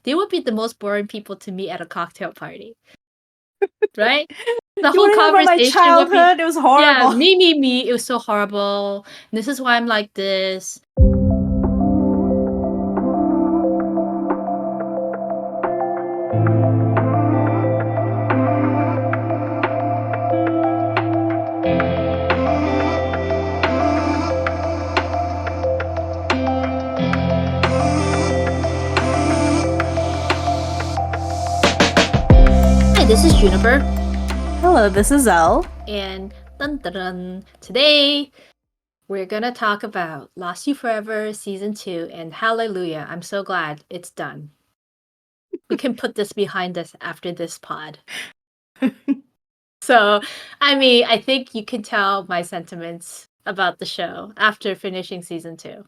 they would be the most boring people to meet at a cocktail party. Right? The You whole wanna hear about my conversation would be, childhood? It was horrible. yeah, me. It was so horrible. This is why I'm like this. Hi, this is Juniper. Hello, this is Elle. And dun, dun, dun, today we're gonna talk about Lost You Forever Season 2, and hallelujah, I'm so glad it's done. We can put this behind us after this pod. So, I mean, I think you can tell my sentiments about the show after finishing Season 2.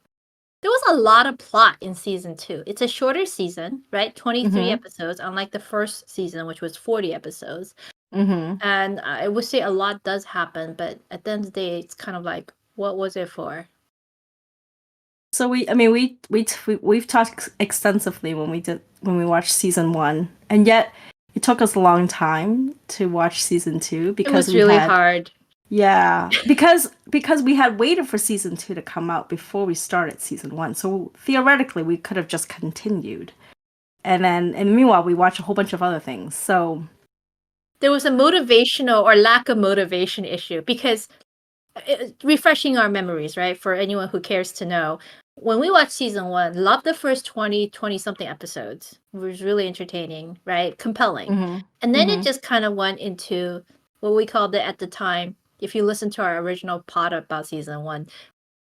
There was a lot of plot in Season 2. It's a shorter season, right? 23 episodes, unlike the first season, which was 40 episodes. And I would say a lot does happen, but at the end of the day, it's kind of like, what was it for? So we've talked extensively when we watched season 1, and yet it took us a long time to watch season 2 because it was really hard. Yeah, because we had waited for season 2 to come out before we started season 1. So theoretically, we could have just continued, and meanwhile, we watched a whole bunch of other things. So there was a motivational or lack of motivation issue because refreshing our memories, right? For anyone who cares to know, when we watched season 1, loved the first 20 something episodes. It was really entertaining, right? Compelling. And then it just kind of went into what we called it at the time, if you listen to our original pod about season 1,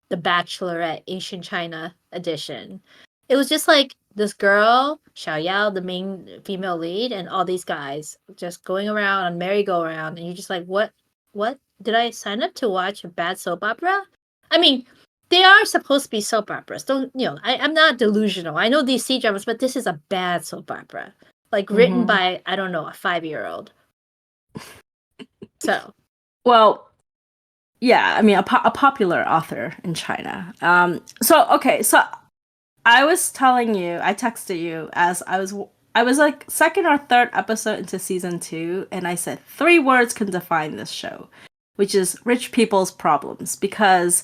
the Bachelorette Ancient China edition. It was just like this girl, Xiao Yao, the main female lead, and all these guys just going around on merry-go-round, and you're just like, what? Did I sign up to watch a bad soap opera? I mean, they are supposed to be soap operas. I'm not delusional. I know these C-dramas, but this is a bad soap opera. Like, written by, I don't know, a 5-year-old. So. Well, yeah, I mean, a popular author in China. So I was telling you, I texted you as I was like second or third episode into season 2, and I said 3 words can define this show, which is rich people's problems, because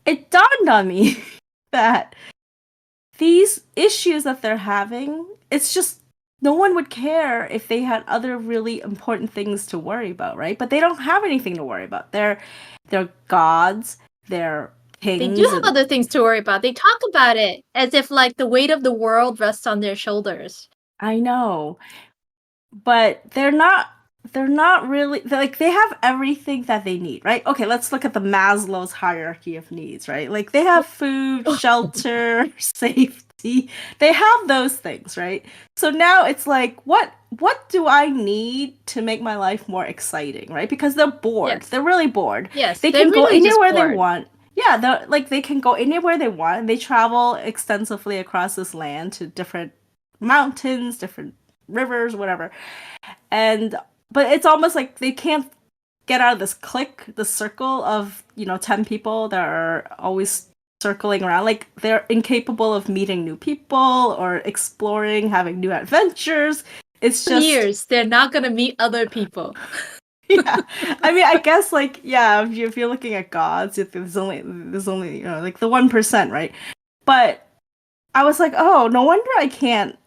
it dawned on me that these issues that they're having, it's just no one would care if they had other really important things to worry about, right? But they don't have anything to worry about. They're gods, they're kings. They do have other things to worry about. They talk about it as if like the weight of the world rests on their shoulders. I know. But they're not really, like, they have everything that they need, right? Okay, let's look at the Maslow's hierarchy of needs, right? Like, they have food, shelter, safety. They have those things, right? So now it's like, what do I need to make my life more exciting, right? Because they're bored. Yes. They're really bored. Yes, they can really go anywhere they want. Yeah, they can go anywhere they want. They travel extensively across this land to different mountains, different rivers, whatever. But it's almost like they can't get out of this the circle of, 10 people that are always circling around. Like, they're incapable of meeting new people or exploring, having new adventures. It's just years they're not gonna meet other people. Yeah, I mean, I guess, like, yeah, if you're looking at gods, there's only like the 1%, right? But I was like, oh, no wonder I can't,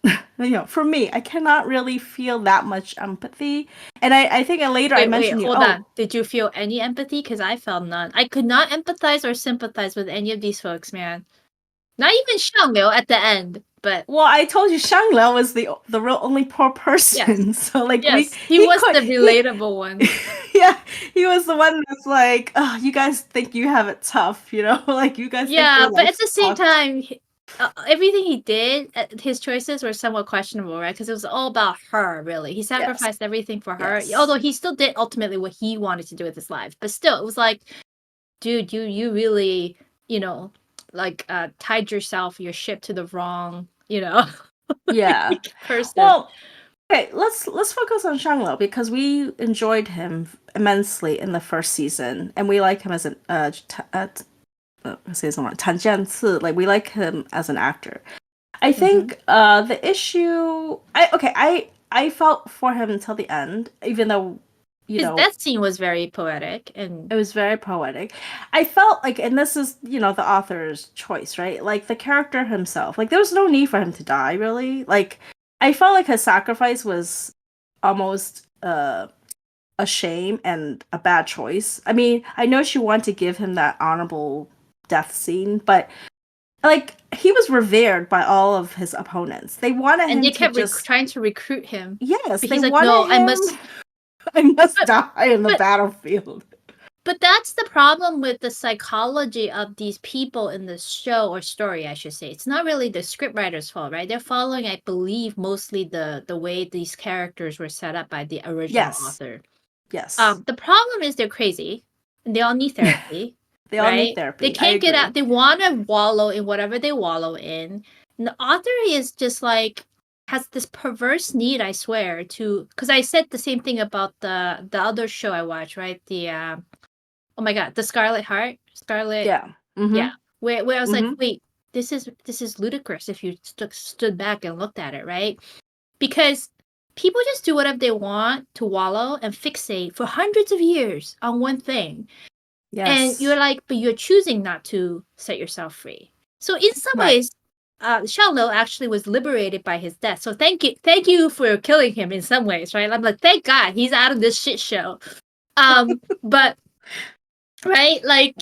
for me, I cannot really feel that much empathy. And I think later I mentioned hold on. Did you feel any empathy? Because I felt none. I could not empathize or sympathize with any of these folks, man. Not even Shang Liu at the end, but... Well, I told you Shang Liu was the real only poor person. Yes. So, like, yes, he was the relatable one. Yeah, he was the one that's like, oh, you guys think you have it tough, like, you guys yeah, think but at the same time, everything he did, his choices were somewhat questionable, right? Because it was all about her, really. He sacrificed everything for her, although he still did ultimately what he wanted to do with his life. But still, it was like, dude, you really, like, tied your ship to the wrong, yeah, person. Well, okay, let's focus on Shang Liu, because we enjoyed him immensely in the first season, and we like him as an Tan Jianci, like, we like him as an actor. I think the issue. I felt for him until the end, even though His death scene was very poetic, and it was very poetic. I felt like, and this is the author's choice, right? Like the character himself, like there was no need for him to die, really. Like I felt like his sacrifice was almost a shame and a bad choice. I mean, I know she wanted to give him that honorable death scene, but like he was revered by all of his opponents. They wanted him they to kept just trying to recruit him. yes, But they he's like, wanted no, him. I must die in the battlefield. But that's the problem with the psychology of these people in the show or story, I should say. It's not really the scriptwriter's fault, right? They're following, I believe, mostly the way these characters were set up by the original author. Yes. The problem is they're crazy and they all need therapy. They all need therapy. They can't get out. They want to wallow in whatever they wallow in. And the author is just like has this perverse need, I swear, to because I said the same thing about the other show I watched, right? The oh my god, the Scarlet Heart, Scarlet. Yeah. Yeah. Where I was like, wait, this is ludicrous if you stood back and looked at it, right? Because people just do whatever they want to wallow and fixate for hundreds of years on one thing. Yes. And you're like, but you're choosing not to set yourself free. So in some ways, Xiaolo actually was liberated by his death. So thank you for killing him in some ways, right? I'm like, thank God he's out of this shit show. But right, like,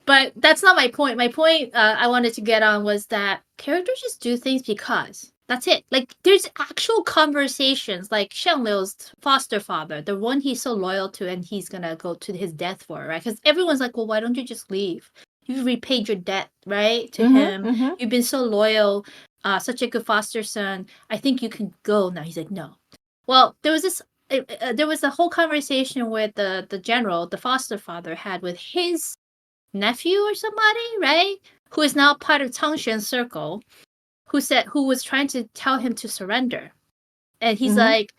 but that's not my point. My point I wanted to get on was that characters just do things because. That's it. Like, there's actual conversations, like Xiang Liu's foster father, the one he's so loyal to and he's gonna go to his death for, right? Because everyone's like, well, why don't you just leave? You've repaid your debt, right, to him. You've been so loyal, such a good foster son. I think you can go now. He's like, no. Well, there was a whole conversation with the general, the foster father, had with his nephew or somebody, right? Who is now part of Changshuan's circle. Who was trying to tell him to surrender. And he's like,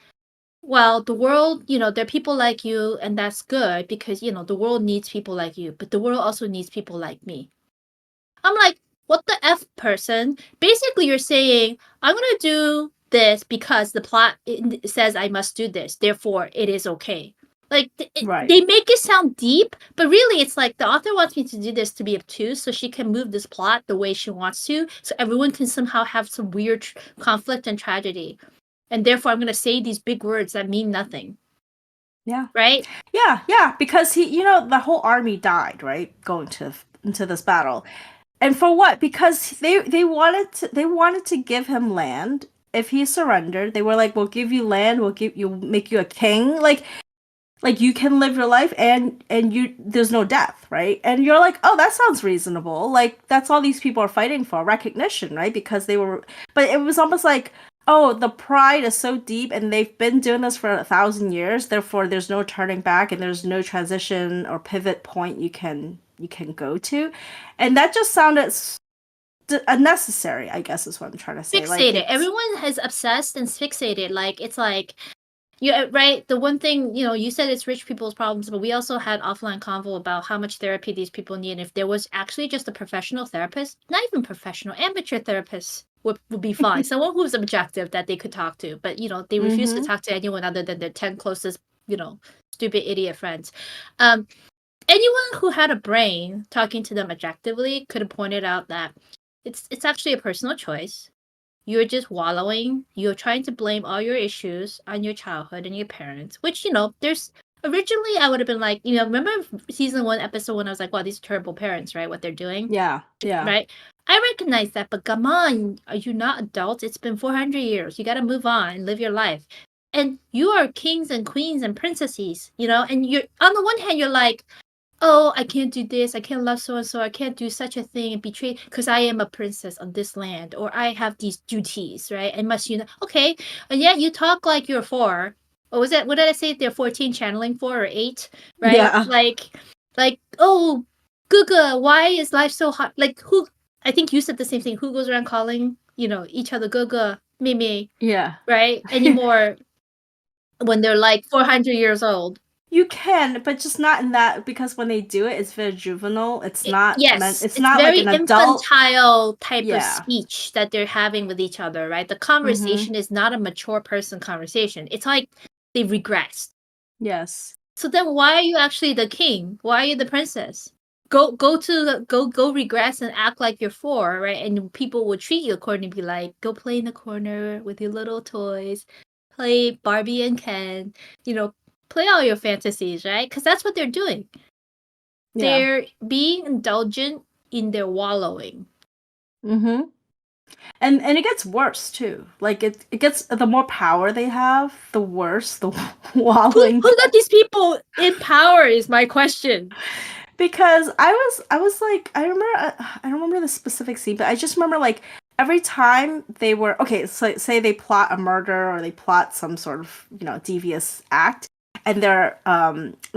well, the world, there are people like you, and that's good because, the world needs people like you, but the world also needs people like me. I'm like, what the F, person? Basically, you're saying, I'm going to do this because the plot says I must do this. Therefore, it is okay. Like, they make it sound deep, but really it's like the author wants me to do this to be obtuse so she can move this plot the way she wants to, so everyone can somehow have some weird conflict and tragedy. And therefore I'm going to say these big words that mean nothing. Yeah. Right? Yeah, because the whole army died, right? Going into this battle. And for what? Because they wanted to give him land. If he surrendered, they were like, we'll give you land, make you a king. Like you can live your life and there's no death, right? And you're like, oh, that sounds reasonable. Like that's all these people are fighting for, recognition, right? Because but it was almost like, oh, the pride is so deep and they've been doing this for 1,000 years. Therefore, there's no turning back and there's no transition or pivot point you can go to. And that just sounded unnecessary, I guess is what I'm trying to say. Fixated. Like, everyone has obsessed and fixated. Like it's like, yeah, right. The one thing, you said it's rich people's problems, but we also had offline convo about how much therapy these people need. And if there was actually just a professional therapist, not even professional, amateur therapists would be fine. Someone who's objective that they could talk to. But, they refuse to talk to anyone other than their 10 closest, stupid idiot friends. Anyone who had a brain talking to them objectively could have pointed out that it's actually a personal choice. You're just wallowing. You're trying to blame all your issues on your childhood and your parents, which, there's originally I would have been like, remember season 1, episode 1, I was like, wow, these are terrible parents, right? What they're doing. Yeah. Right. I recognize that, but come on, are you not adults? It's been 400 years. You got to move on and live your life. And you are kings and queens and princesses, and you're on the one hand, you're like, oh, I can't do this, I can't love so-and-so, I can't do such a thing and betray because I am a princess on this land, or I have these duties, right? I must, okay, and yet you talk like you're 4. What was that? What did I say? They're 14 channeling 4 or 8, right? Yeah. Like, oh, Guga, why is life so hard? Like, who, I think you said the same thing. Who goes around calling, each other Guga, Mimi? Yeah. Right? Anymore when they're like 400 years old. You can, but just not in that, because when they do it, it's very juvenile. It's not meant. Yes, It's it's not like very an adult. infantile type of Yeah. speech that they're having with each other, right? The Mm-hmm. conversation is not a mature person conversation. It's like they regressed. Yes. So then why are you actually the king? Why are you the princess? Go regress and act like you're four, right? And people will treat you accordingly, be like, go play in the corner with your little toys, play Barbie and Ken, you know, play all your fantasies, right? Because that's what they're doing. Yeah. They're being indulgent in their wallowing. Mm-hmm. And it gets worse too. Like it gets, the more power they have, the worse the wallowing Who got gets. these people in power is my question. Because I was like, I don't remember the specific scene, but I just remember like every time they were okay, so say they plot a murder or they plot some sort of, devious act, and they're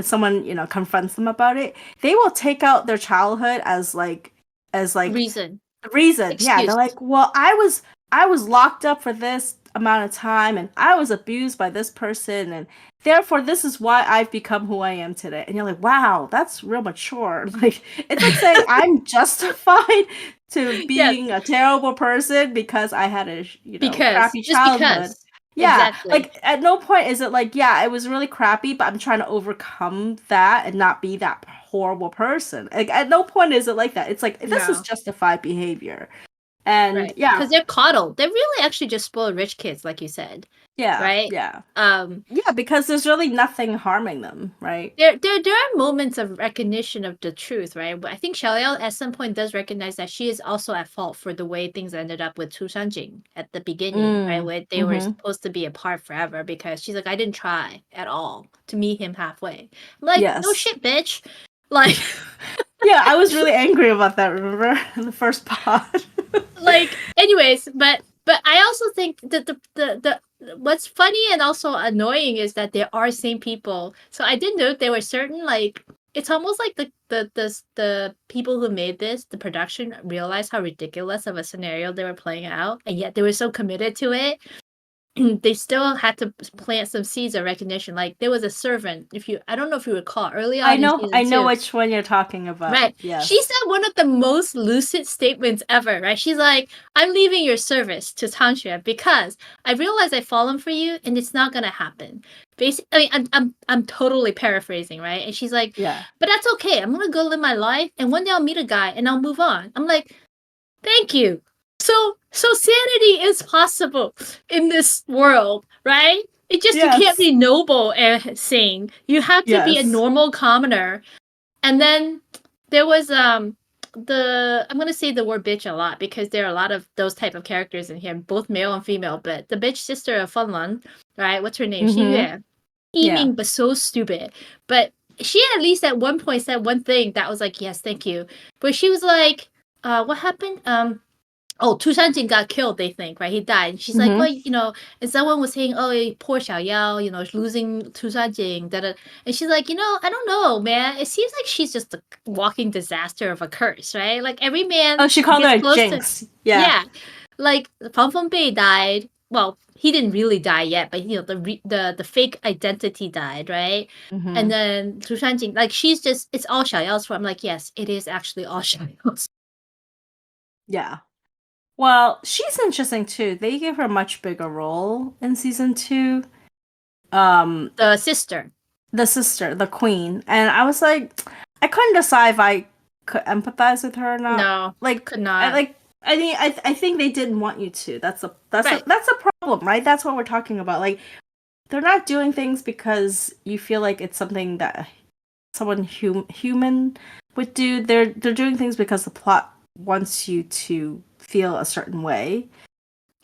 someone, confronts them about it, they will take out their childhood as like Reason. reason. Yeah, they're Excuse. like, well, I was locked up for this amount of time, and I was abused by this person, and therefore this is why I've become who I am today. And you're like, wow, that's real mature. Like, it's like saying I'm justified to Yes, being a terrible person because I had a crappy just childhood. because. Yeah, Exactly. like at no point is it like, yeah, it was really crappy, but I'm trying to overcome that and not be that horrible person. Like at no point is it like that. It's like this is No. justified behavior. And Right. yeah, Because they're coddled. They're really actually just spoiled rich kids, like you said. yeah, Right? yeah. Um, Yeah, because there's really nothing harming them, right? there are moments of recognition of the truth, right? But I think Xiaoyao at some point does recognize that she is also at fault for the way things ended up with Tu Shanjing at the beginning, right? Mm. Where they were Mm-hmm. supposed to be apart forever because she's like, I didn't try at all to meet him halfway. I'm like, no Yes. shit, bitch. Like Yeah, I was really angry about that, remember? In the first pod. anyways, but I also think that the what's funny and also annoying is that there are same people. So I did note there were certain like it's almost like the people who made this, the production, realized how ridiculous of a scenario they were playing out, and yet they were so committed to it. They still had to plant some seeds of recognition. Like there was a servant, if you I don't know if you recall early I on in know, season I know two. which one you're talking about. Right. She Yes. said one of the most lucid statements ever, right? She's like, I'm leaving your service to Tanxue because I realize I've fallen for you and it's not gonna happen. Basically, I mean, I'm totally paraphrasing, right? And she's like, Yeah. but that's okay. I'm gonna go live my life and one day I'll meet a guy and I'll move on. I'm like, thank you. So sanity is possible in this world, right? It just you can't Yes. be noble and sane. You have to be a Yes. normal commoner and then there was the I'm gonna say the word bitch a lot because there are a lot of those type of characters in here, both male and female. But the bitch sister of Fenglong, right? What's her name? Xi Mm-hmm. Yue. Yeah. Scheming but so stupid. But she at least at one point said one thing that was like, yes, thank you. But she was like, what happened? Oh, Tu Shanjing got killed, they think, right? He died. And she's like, Mm-hmm. well, and someone was saying, oh, poor Xiao Yao, losing Tu Shanjing. Da, da. And she's like, I don't know, man. It seems like she's just a walking disaster of a curse, right? Like every Oh, man she called gets her a close to, jinx. Yeah. yeah. Like Fang Fengbei died. Well, he didn't really die yet, but the fake identity died, right? And Mm-hmm. then Tu Shanjing, like she's just, it's all Xiao Yao's fault. I'm like, yes, it is actually all Xiao Yao's. Yeah. Well, she's interesting too. They gave her a much bigger role in season two. Um, The sister. the sister, the queen, and I was like, I couldn't decide if I could empathize with her or not. No, Like, could I not. like. I mean, I think they didn't want you to. Right. That's a problem, right? That's what we're talking about. Like, they're not doing things because you feel like it's something that someone human would do. They're doing things because the plot wants you to feel a certain way.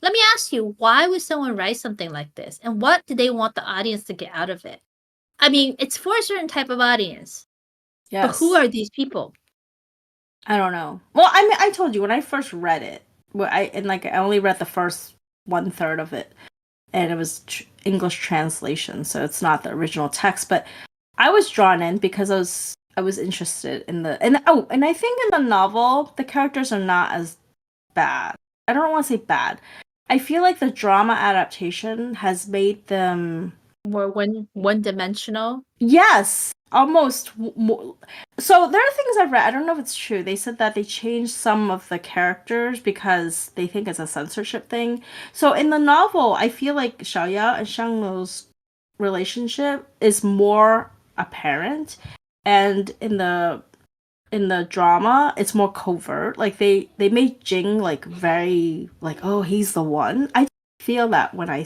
Let me ask you, why would someone write something like this? And what do they want the audience to get out of it? I mean, it's for a certain type of audience, but who Yes. are these people? I don't know. Well, I mean, I told you when I first read it, I only read the first one third of it, and it was English translation, so it's not the original text. But I was drawn in because I was interested in and I think in the novel the characters are not as bad. I don't want to say bad. I feel like the drama adaptation has made them More one-dimensional. Yes, almost more. So there are things I've read. I don't know if it's true. They said that they changed some of the characters because they think it's a censorship thing. So in the novel, I feel like Xiaoya and Shanglu's relationship is more apparent, and in the drama, it's more covert. Like they made Jing like very like, oh, he's the one. I feel that when I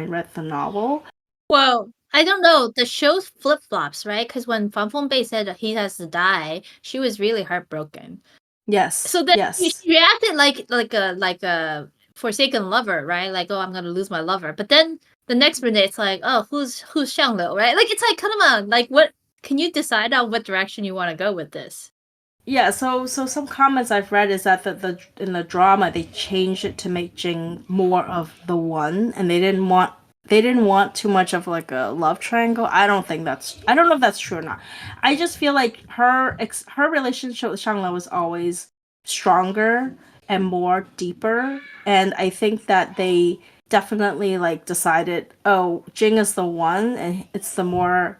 read the novel. Well, I don't know. The show flip-flops, right? Because when Fan Fengbei said that he has to die, she was really heartbroken. Yes, So then yes. she reacted like a forsaken lover, right? Like, oh, I'm gonna lose my lover. But then the next minute, it's like, oh, who's Xianglu, right? Like, it's like, come on, like, what? Can you decide on what direction you want to go with this? Yeah, so some comments I've read is that the in the drama they changed it to make Jing more of the one, and they didn't want too much of like a love triangle. I don't know if that's true or not. I just feel like her relationship with Shangla was always stronger and more deeper, and I think that they definitely like decided, oh, Jing is the one, and it's the more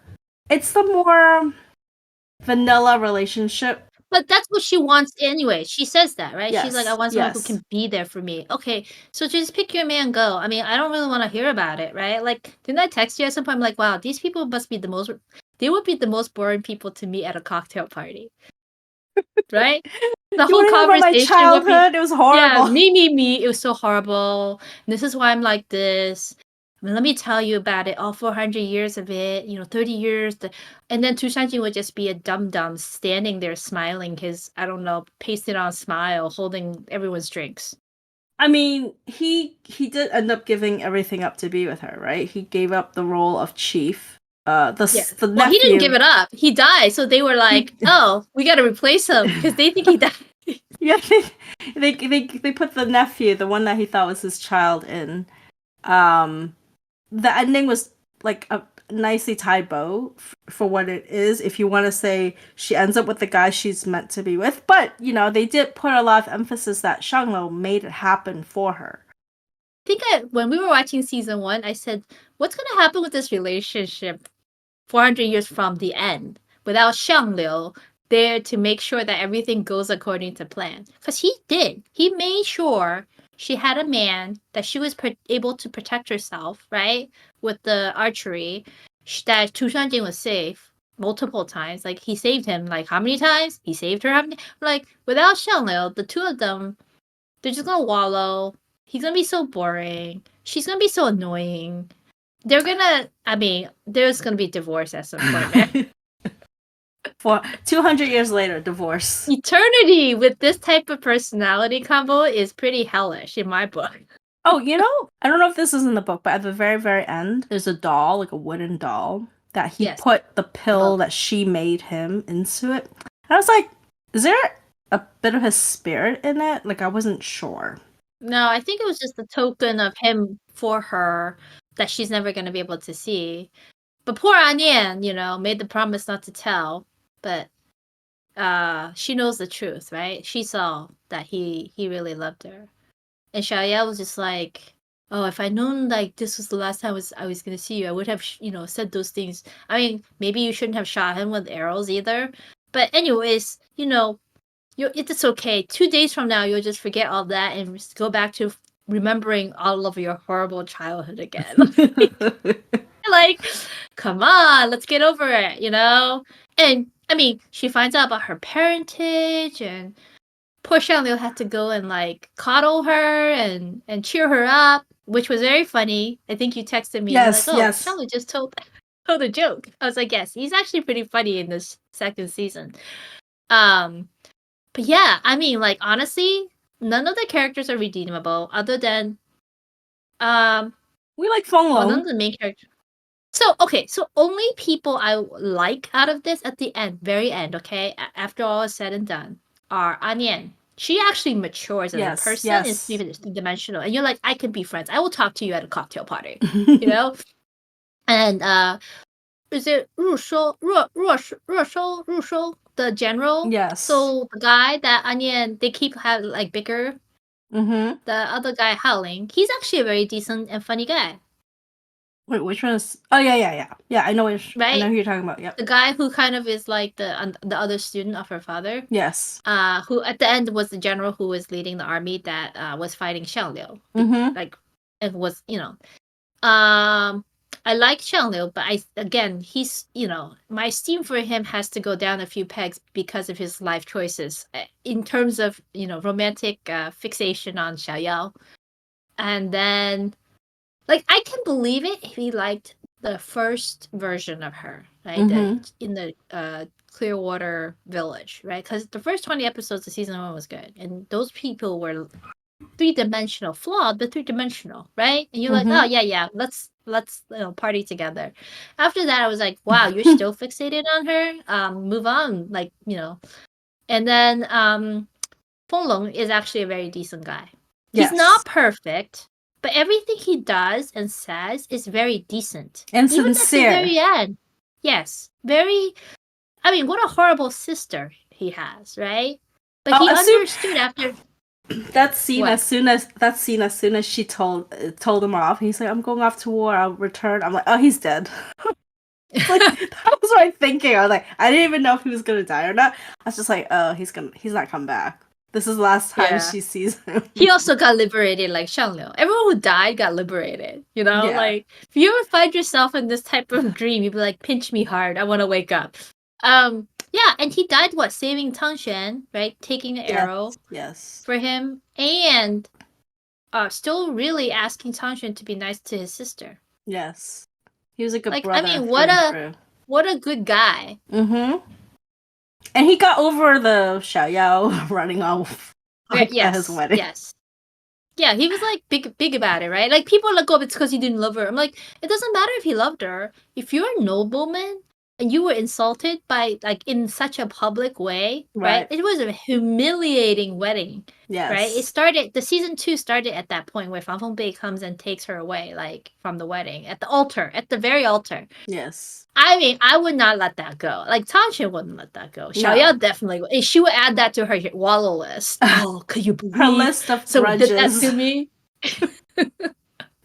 vanilla relationship. But that's what she wants anyway. She says that, right? She's like, I Yes, want someone who yes. can be there for me. Okay, so just pick your man, go. I mean, I don't really want to hear about it, right? Like, didn't I text you at some point? I'm like, wow, these people must be they would be the most boring people to meet at a cocktail party, right? The You whole want to hear about my conversation would be, childhood? It was yeah, horrible. me. It was so horrible. This is why I'm like this. I mean, let me tell you about it. All 400 years of it, 30 years. And then Tu Shanjin would just be a dum-dum standing there smiling his, I don't know, pasted on smile, holding everyone's drinks. I mean, he did end up giving everything up to be with her, right? He gave up the role of chief. Yeah. The Well, he didn't give nephew. it up. He died. So they were like, He oh, we got to replace him because they think he died. yeah, they put the nephew, the one that he thought was his child, in. Um, the ending was like a nicely tied bow for what it is. If you want to say she ends up with the guy she's meant to be with, but they did put a lot of emphasis that Shanglo made it happen for her. I think when we were watching season 1, I said, what's going to happen with this relationship 400 years from the end without Xiang Liu there to make sure that everything goes according to plan? Because he did. He made sure she had a man, that she was able to protect herself, right? With the archery, that Tu Shanjin was safe multiple times. Like, he saved him, like, how many times? He saved her how many? Like, without Xiang Liu, the two of them, they're just gonna wallow. He's gonna be so boring. She's gonna be so annoying. There's gonna be divorce at some point, man. For 200 years later, divorce. Eternity with this type of personality combo is pretty hellish in my book. Oh, I don't know if this is in the book, but at the very, very end, there's a doll, like a wooden doll, that he Yes. put the pill that she made him into it. And I was like, is there a bit of his spirit in it? Like, I wasn't sure. No, I think it was just a token of him for her that she's never going to be able to see. But poor Anian, made the promise not to tell. But she knows the truth, right? She saw that he really loved her. And Xiaoya was just like, oh, if I'd known like this was the last time I was gonna see you, I would have said those things. I mean, maybe you shouldn't have shot him with arrows either. But anyways, it's okay. 2 days from now, you'll just forget all that and just go back to remembering all of your horrible childhood again. Like, come on, let's get over it, And I mean, she finds out about her parentage, and poor Xiangliu had to go and like coddle her and cheer her up, which was very funny. I think you texted me and you're like, Yes, "Oh, yes. Xiangliu just told a joke." I was like, "Yes, he's actually pretty funny in this second season." But yeah, I mean, like, honestly, none of the characters are redeemable other than We like well, none Fenglong. of the main characters. So, okay, so only people I like out of this at the end, very end, okay, after all is said and done, are Anian. She actually matures as a Yes, person in yes. three-dimensional, and you're like, I can be friends. I will talk to you at a cocktail party, And is it Rushou, the general? Yes. So the guy that Anian they keep have like bigger, Mm-hmm. the other guy howling. He's actually a very decent and funny guy. Wait, which one is? Oh yeah. I know I know right? who you're talking about. Yep. The guy who kind of is like the other student of her father. Yes. Who at the end was the general who was leading the army that was fighting Xiangliu. Mm-hmm. Like it was, I like Xiangliu, but he's, my esteem for him has to go down a few pegs because of his life choices in terms of, romantic fixation on Xiaoyao. And then, like, I can believe it if he liked the first version of her, right? In the Clearwater Village, right? Because the first 20 episodes of season 1 was good, and those people were three-dimensional, flawed, but three-dimensional, right? And you're like, oh yeah, let's party together. After that, I was like, wow, you're still fixated on her. Move on, like, And then Fenglong is actually a very decent guy. He's not perfect, but everything he does and says is very decent. And even sincere. At the very end. Yes. Very. I mean, what a horrible sister he has, right? But he understood after that scene. What? As soon as she told him off, he's like, "I'm going off to war. I'll return." I'm like, "Oh, he's dead." Like, that was my thinking. I was like, I didn't even know if he was gonna die or not. I was just like, "Oh, he's not coming back. This is the last time she sees him." He also got liberated like Xiangliu. Everyone who died got liberated. Like if you ever find yourself in this type of dream, you'd be like, "Pinch me hard. I want to wake up." Yeah, and he died saving Tangshan, right? Taking the arrow for him, and still really asking Tangshan to be nice to his sister. Yes. He was a good brother. I mean, what a good guy. Mm-hmm. And he got over the Xiaoyao running off at his wedding. Yes. Yeah, he was like big about it, right? Like people are like, oh, it's because he didn't love her. I'm like, it doesn't matter if he loved her. If you're a nobleman and you were insulted by like in such a public way, right? It was a humiliating wedding. Yes. Right? The season 2 started at that point where Fan Fengbei comes and takes her away, like from the wedding, at the very altar. Yes. I mean, I would not let that go. Like Tangshan wouldn't let that go. Xiaoyao definitely would. She would add that to her wallow list. Oh, could you believe her list of grudges? Did that to me?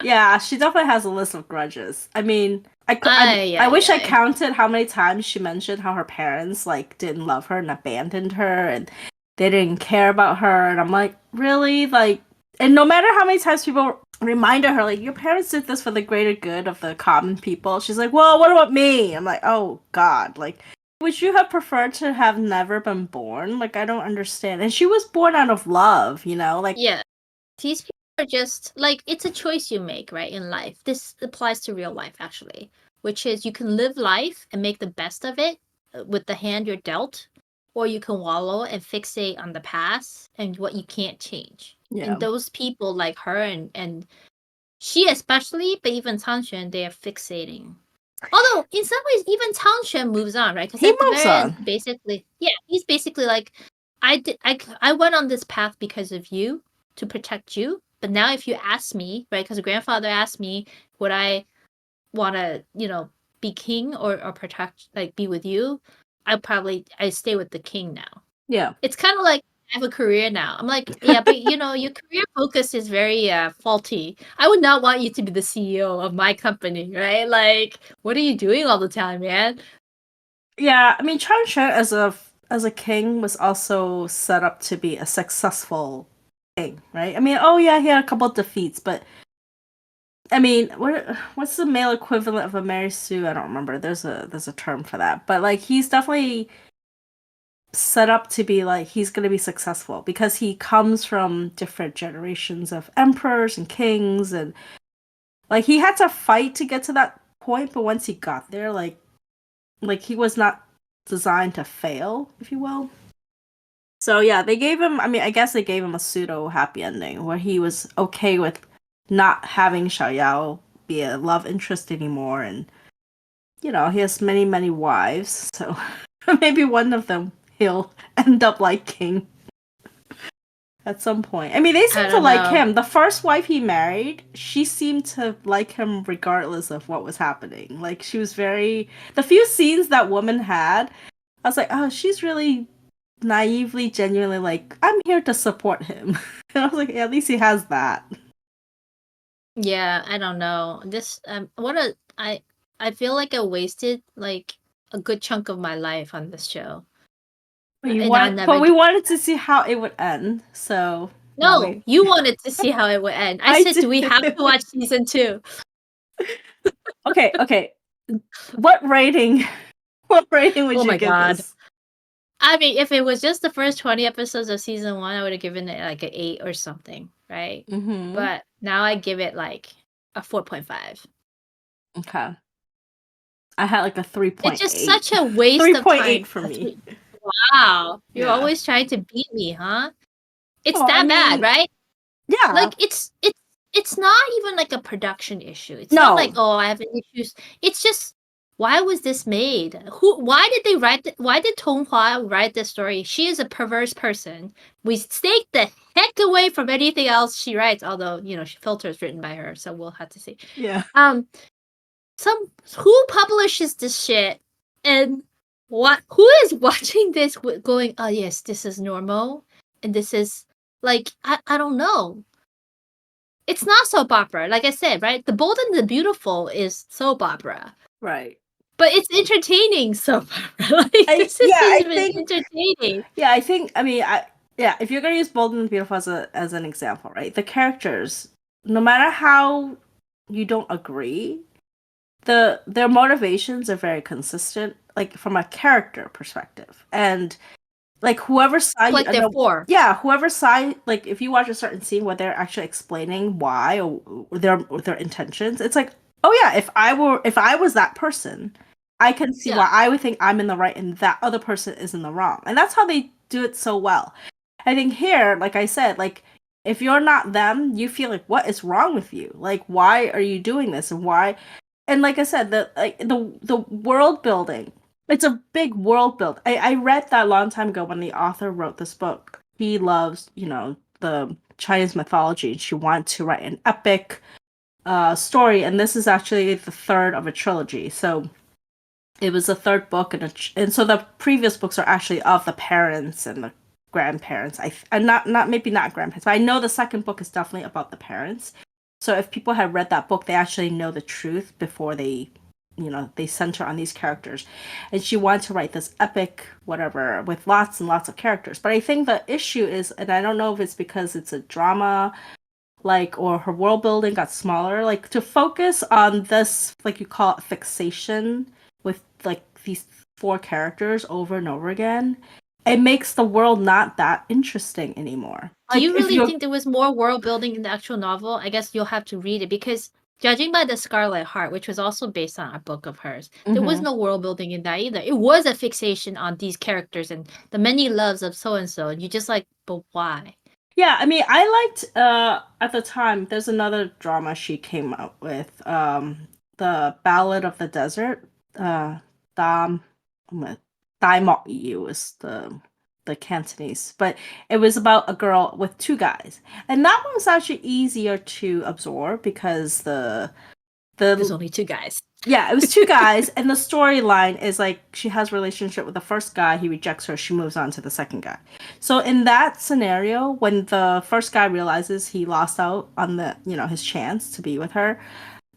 Yeah, she definitely has a list of grudges. I mean, I wish I counted how many times she mentioned how her parents like didn't love her and abandoned her and they didn't care about her. And I'm like, really? Like, and no matter how many times people reminded her, like, your parents did this for the greater good of the common people, she's like, well, what about me? I'm like, oh God, like, would you have preferred to have never been born? Like, I don't understand. And she was born out of love, like, yeah, these people are just like, it's a choice you make, right, in life. This applies to real life actually, which is you can live life and make the best of it with the hand you're dealt, or you can wallow and fixate on the past and what you can't change. And those people like her and she especially, but even Tangshan, they are fixating. Although in some ways, even Tangshan moves on, right? Because he moves on. Basically, he's basically like, I went on this path because of you, to protect you. But now, if you ask me, right? Because grandfather asked me, would I want to, be king or protect, like, be with you? I stay with the king now. Yeah, it's kind of like, I have a career now. I'm like, yeah, but your career focus is very faulty. I would not want you to be the CEO of my company, right? Like, what are you doing all the time, man? Yeah, I mean, Changshan as a king was also set up to be a successful king, right? I mean, he had a couple of defeats, but I mean, what's the male equivalent of a Mary Sue? I don't remember. There's a term for that, but like he's definitely set up to be like he's going to be successful because he comes from different generations of emperors and kings, and like he had to fight to get to that point, but once he got there, like he was not designed to fail, if you will. So yeah, they gave him, I mean, I guess they gave him a pseudo happy ending where he was okay with not having Xiaoyao be a love interest anymore, and he has many wives, so maybe one of them he'll end up liking at some point. I mean, they seem to like him. The first wife he married, she seemed to like him regardless of what was happening. Like, she was the few scenes that woman had, I was like, oh, she's really naively, genuinely like, I'm here to support him. And I was like, yeah, at least he has that. Yeah, I don't know. This I feel like I wasted like a good chunk of my life on this show. And I'll never But we get it wanted to back. see how it would end. So now No, you wanted to see how it would end. I I said, do we did. have to watch season 2? Okay. What rating? What rating would Oh you my give god. this? I mean, if it was just the first 20 episodes of season 1, I would have given it like an 8 or something, right? Mm-hmm. But now I give it like a 4.5. Okay. I had like a It's just 3.8. such a waste of 3.8 time. for me. Wow. You're Yeah. always trying to beat me, huh? It's Well, I that bad, mean, right? yeah. Like it's not even like a production issue. It's not like, No. oh, I have issues. It's just why was this made? Why did they why did Tong Hua write this story? She is a perverse person. We stake the heck away from anything else she writes, although, she filters written by her, so we'll have to see. Yeah. Who publishes this shit, and who is watching this going, oh yes, this is normal, and this is like, I don't know. It's not soap opera, like I said, right? The Bold and the Beautiful is soap opera, Right. but it's entertaining soap opera. Like, this I isn't even think entertaining. yeah, I think I mean I yeah, if you're gonna use Bold and the Beautiful as an example, right? The characters, no matter how you don't agree, their motivations are very consistent, like from a character perspective. And like whoever side Like they're for. yeah, whoever side, like if you watch a certain scene where they're actually explaining why or their intentions, it's like, oh yeah, if I was that person, I can see Yeah. why I would think I'm in the right and that other person is in the wrong. And that's how they do it so well. I think here, like I said, like if you're not them, you feel like what is wrong with you? Like why are you doing this and why? And like I said, the world building, it's a big world build. I read that a long time ago when the author wrote this book. He loves, the Chinese mythology, and she wanted to write an epic story, and this is actually the third of a trilogy. So it was the third book, and so the previous books are actually of the parents and the grandparents. And not maybe not grandparents, but I know the second book is definitely about the parents. So if people had read that book, they actually know the truth before they center on these characters. And she wanted to write this epic whatever with lots and lots of characters. But I think the issue is, and I don't know if it's because it's a drama, like, or her world building got smaller, like to focus on this, like you call it fixation with like these four characters over and over again, it makes the world not that interesting anymore. Do Like you if really you think there was more world building in the actual novel? I guess you'll have to read it, because judging by The Scarlet Heart, which was also based on a book of hers, there was no world building in that either. It was a fixation on these characters and the many loves of so and so, and you just like, but why? Yeah, I mean, I liked at the time there's another drama she came out with, the Ballad of the Desert. Dam Dai Mo Yi was the Cantonese, but it was about a girl with two guys. And that one was actually easier to absorb because There's the only two guys. yeah, it was two guys, and the storyline is like she has a relationship with the first guy, he rejects her, she moves on to the second guy. So in that scenario, when the first guy realizes he lost out on his chance to be with her,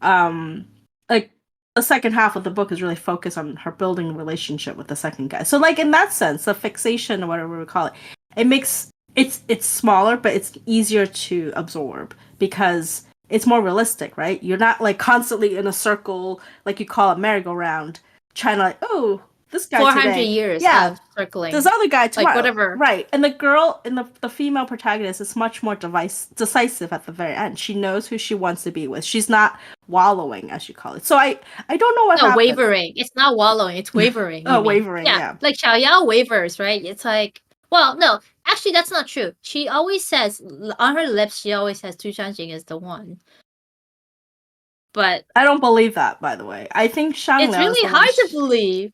like the second half of the book is really focused on her building a relationship with the second guy. So like in that sense, the fixation or whatever we call it, it makes it's smaller, but it's easier to absorb because it's more realistic, right? You're not like constantly in a circle, like you call it merry-go-round, trying to like, oh, this guy 400 today. years Yeah, of circling. this other guy tomorrow. Like, whatever. Right. And the girl and the female protagonist is much more decisive at the very end. She knows who she wants to be with. She's not wallowing, as you call it. So I don't know what No, happened. wavering. It's not wallowing, it's wavering. Oh, you mean. wavering, yeah. Like Xiaoyao wavers, right? It's like, well, no, actually that's not true. She always says, on her lips, she always says Tu Shanjing is the one. But I don't believe that, by the way. I think Shang it's Liao is really the one hard to believe.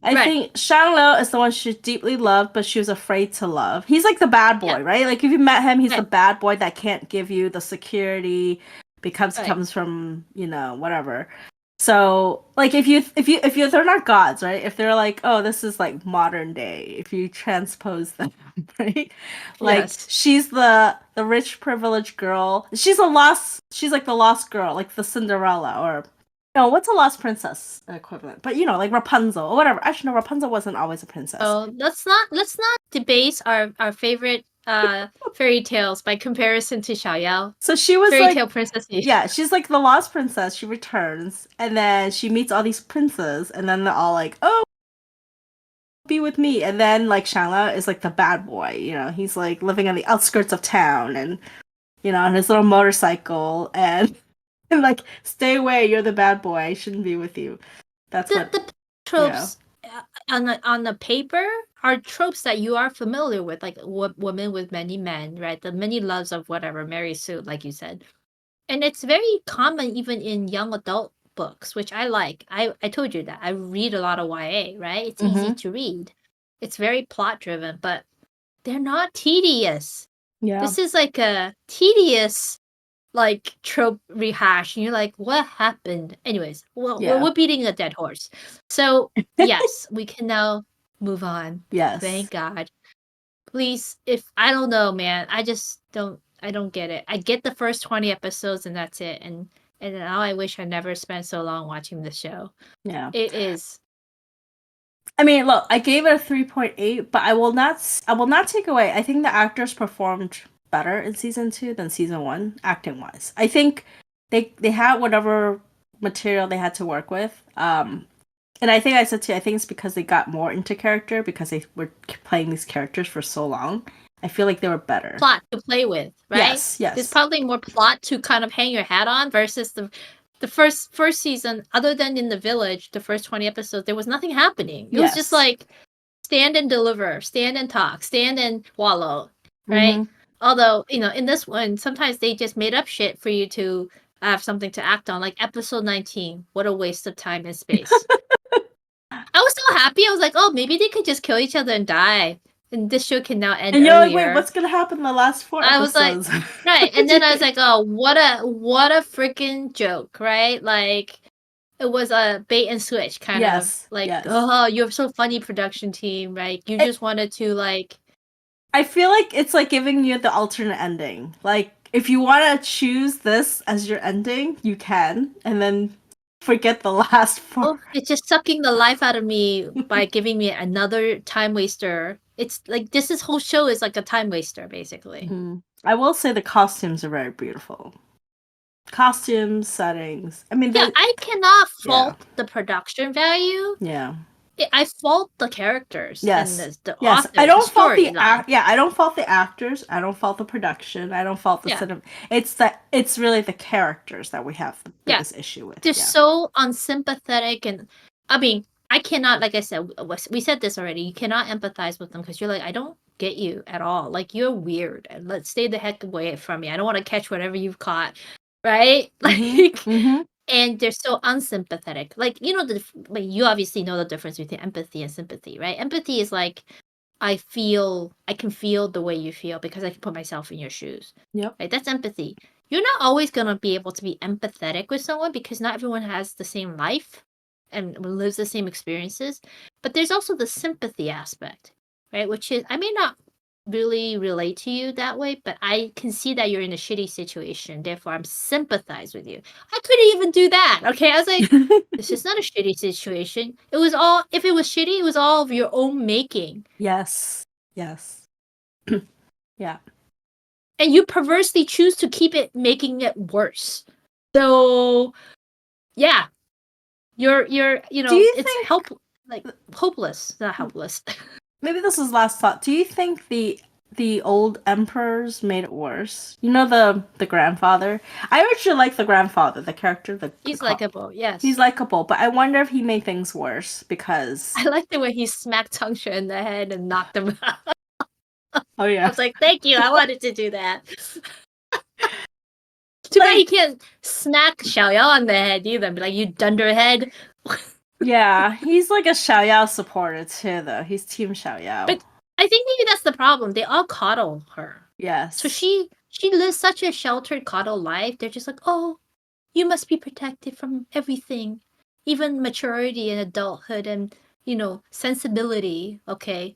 I think Shang Liao is the one she deeply loved, but she was afraid to love. He's like the bad boy, Yeah. right? Like if you met him, he's Right. the bad boy that can't give you the security because he Right. comes from, whatever. So like if they're not gods, right? If they're like, oh, this is like modern day, if you transpose them, right? Like Yes. she's the rich privileged girl. She's like the lost girl, like the Cinderella or no, what's a lost princess equivalent? But you know, like Rapunzel or whatever. Actually no, Rapunzel wasn't always a princess. So let's not debase our favorite fairy tales by comparison to Xiaoyao. So she was Fairy like tale princesses. yeah, she's like the lost princess. She returns and then she meets all these princes and then they're all like, "Oh, be with me." And then like Shangla is like the bad boy, you know. He's like living on the outskirts of town and you know, on his little motorcycle and like stay away, you're the bad boy. I shouldn't be with you. That's what The tropes on the paper are tropes that you are familiar with, like women with many men, right? The many loves of whatever, Mary Sue, like you said. And it's very common even in young adult books, which I like. I told you that. I read a lot of YA, right? It's easy to read. It's very plot driven, but they're not tedious. Yeah. This is like a tedious like trope rehash and you're like what happened anyways well Yeah. we're beating a dead horse so yes we can now move on. Yes. Thank God. Please, if I don't know, man, I don't get it. I get the first 20 episodes and that's it, and now I wish I never spent so long watching the show. Yeah. It is. I mean, look, I gave it a 3.8, but I will not take away. I think the actors performed better in season 2 than season 1 acting wise. I think they had whatever material they had to work with. And I think I said to you, I think it's because they got more into character because they were playing these characters for so long. I feel like they were better. Plot to play with, right? Yes. There's probably more plot to kind of hang your hat on versus the first season. Other than in the village, the first 20 episodes, there was nothing happening. It was just like stand and deliver, stand and talk, stand and wallow, right? Although, you know, in this one, sometimes they just made up shit for you to have something to act on. Like episode 19, what a waste of time and space. I was so happy. I was like, oh, maybe they could just kill each other and die. And this show can now end and you're earlier. like, wait, what's gonna happen in the last 4 episodes? I was like, right. And then I was like, oh, what a freaking joke, right? Like, it was a bait and switch kind of. Like, oh, you're so funny, production team, right? You just wanted to, like... I feel like it's like giving you the alternate ending. Like, if you want to choose this as your ending, you can. And then forget the last 4. Oh, it's just sucking the life out of me by giving me another time waster. It's like this whole show is like a time waster, basically. I will say the costumes are very beautiful. Costumes, settings. I mean, I cannot fault the production value. Yeah. I fault the characters. Yes. And the yes. author, I don't the fault story. I don't fault the actors. I don't fault the production. I don't fault the cinema. It's really the characters that we have the biggest issue with. They're so unsympathetic, and I mean, I cannot, like I said, we said this already. You cannot empathize with them because you're like, I don't get you at all. Like, you're weird, and let's stay the heck away from me. I don't want to catch whatever you've caught, right? Like, and they're so unsympathetic. Like, you know, you obviously know the difference between empathy and sympathy, right? Empathy is like, I can feel the way you feel because I can put myself in your shoes. Yep. Right? That's empathy. You're not always going to be able to be empathetic with someone because not everyone has the same life and lives the same experiences. But there's also the sympathy aspect, right? Which is, I may not really relate to you that way, but I can see that you're in a shitty situation. Therefore, I'm sympathize with you. I couldn't even do that. Okay. I was like, this is not a shitty situation. It was all, if it was shitty, it was all of your own making. Yes. Yes. Yeah. And you perversely choose to keep it making it worse. So, yeah. You're you know, it's hopeless. Not helpless. Maybe this is last thought. Do you think the old emperors made it worse? You know the grandfather? I actually like the grandfather, the character. He's likable, yes. He's likable, but I wonder if he made things worse because... I like the way he smacked Tangsha in the head and knocked him out. Oh, yeah. I was like, thank you, I wanted to do that. Too bad you can't smack Xiaoyao on the head either. Be like, you dunderhead. Yeah, he's like a Xiaoyao supporter too, though. He's Team Xiaoyao. But I think maybe that's the problem. They all coddle her. Yes. So she lives such a sheltered, coddle life. They're just like, oh, you must be protected from everything. even maturity and adulthood and, sensibility, okay?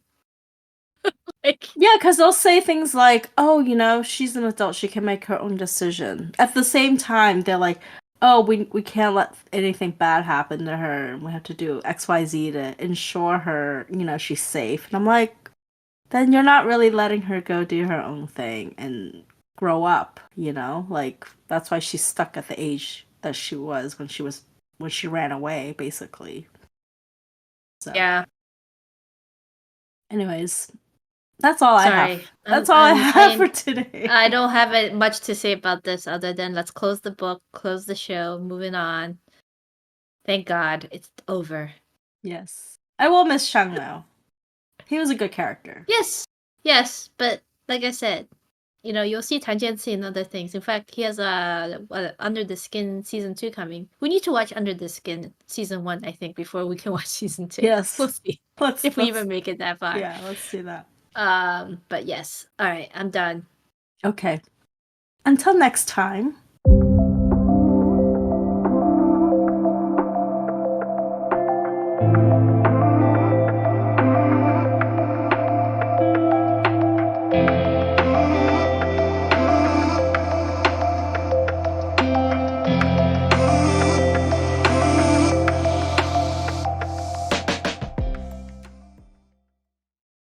Like, Yeah, because they'll say things like, oh, she's an adult, she can make her own decision. At the same time, they're like, oh, we can't let anything bad happen to her. We have to do XYZ to ensure her, she's safe. And I'm like, then you're not really letting her go do her own thing and grow up, Like, that's why she's stuck at the age that she was when she ran away, basically. So, yeah. anyways, that's all I Sorry. have. That's all I have for today. I don't have much to say about this other than let's close the book, close the show, moving on. Thank God it's over. Yes. I will miss Shang though. He was a good character. Yes, but like I said, you'll see Tan Jianci in other things. In fact, he has a Under the Skin season 2 coming. We need to watch Under the Skin season 1, I think, before we can watch season 2. Yes. We'll see if we even make it that far. Yeah, let's do that. But yes. All right, I'm done. Okay. Until next time.